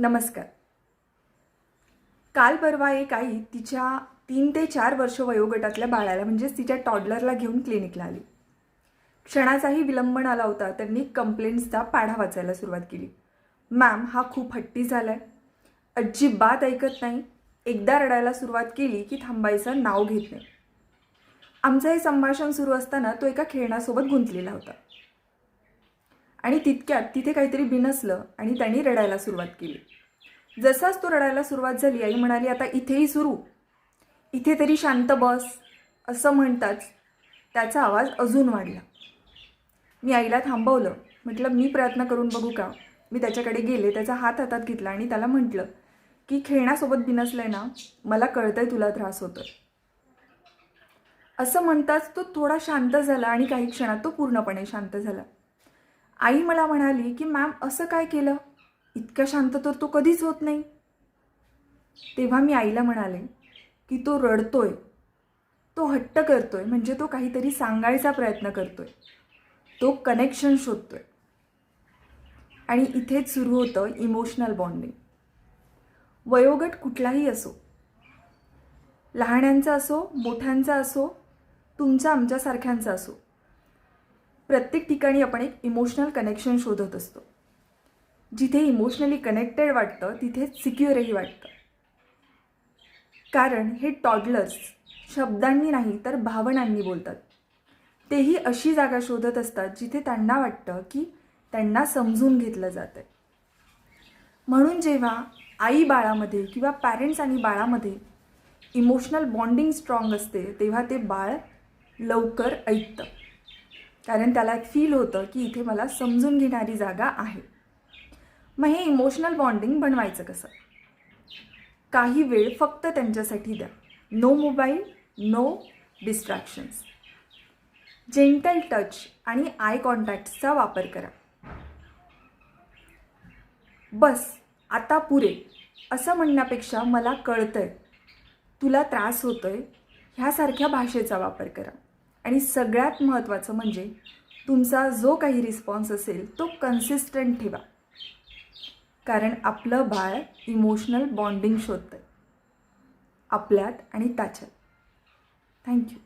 नमस्कार. काल परवा एक आई तिच्या 3 ते 4 वर्ष वयोगटातल्या बाळाला म्हणजेच तिच्या टॉडलरला घेऊन क्लिनिकला आली. क्षणाचाही विलंब आला होता. त्यांनी कंप्लेंट्सचा पाढा वाचायला सुरुवात केली. मॅम, हा खूप हट्टी झालाय, अजिबात ऐकत नाही, एकदा रडायला सुरुवात केली की थांबायचं नाव घेत नाही. आमचं हे संभाषण सुरू असताना तो एका खेळण्यासोबत गुंतलेला होता आणि तितक्यात तिथे काहीतरी बिनसलं आणि त्यांनी रडायला सुरुवात केली. जसाच तो रडायला सुरुवात झाली, आई म्हणाली, आता इथेही सुरू, इथे तरी शांत बस. असं म्हणताच त्याचा आवाज अजून वाढला. मी आईला थांबवलं. म्हटलं, मी प्रयत्न करून बघू का. मी त्याच्याकडे गेले, त्याचा हात हातात घेतला आणि त्याला म्हटलं की खेळण्यासोबत बिनसलंय ना, मला कळतंय तुला त्रास होतोय. असं म्हणताच तो थोडा शांत झाला आणि काही क्षणात तो पूर्णपणे शांत झाला. आई मला म्हणाली की मॅम, असं काय केलं, इतका शांत तर तो कधीच होत नाही. तेव्हा मी आईला म्हणाले की तो रडतोय, तो हट्ट करतोय, म्हणजे तो काहीतरी सांगायचा प्रयत्न करतोय, तो कनेक्शन शोधतोय. आणि इथेच सुरू होतं इमोशनल बॉन्डिंग. वयोगट कुठलाही असो, लहान्यांचा असो, मोठ्यांचा असो, तुमचा आमच्यासारख्यांचा असो, प्रत्येक ठिकाणी आपण एक इमोशनल कनेक्शन शोधत असतो. जिथे इमोशनली कनेक्टेड वाटतं तिथे सिक्युअरही वाटतं. कारण हे टॉडलर्स शब्दांनी नाही तर भावनांनी बोलतात. तेही अशी जागा शोधत असतात जिथे त्यांना वाटतं की त्यांना समजून घेतलं जातं. म्हणून जेव्हा आई बाळामध्ये किंवा पॅरेंट्स आणि बाळामध्ये इमोशनल बॉन्डिंग स्ट्रॉंग असते, तेव्हा ते बाळ लवकर ऐकतं. कारण त्याला एक फील होतं की इथे मला समजून घेणारी जागा आहे. मग हे इमोशनल बॉन्डिंग बनवायचं कसं? काही वेळ फक्त त्यांच्यासाठी द्या. No mobile, no distractions. Gentle touch आणि आय कॉन्टॅक्टचा वापर करा. बस आता पुरे असं म्हणण्यापेक्षा मला कळतंय, तुला त्रास होतोय, ह्यासारख्या भाषेचा वापर करा. आणि सगळ्यात महत्त्वाचं म्हणजे तुमचा जो काही रिस्पॉन्स असेल तो कन्सिस्टंट ठेवा. कारण आपलं बाळ इमोशनल बॉन्डिंग शोधतंय आपल्यात आणि त्याच्यात. थँक्यू.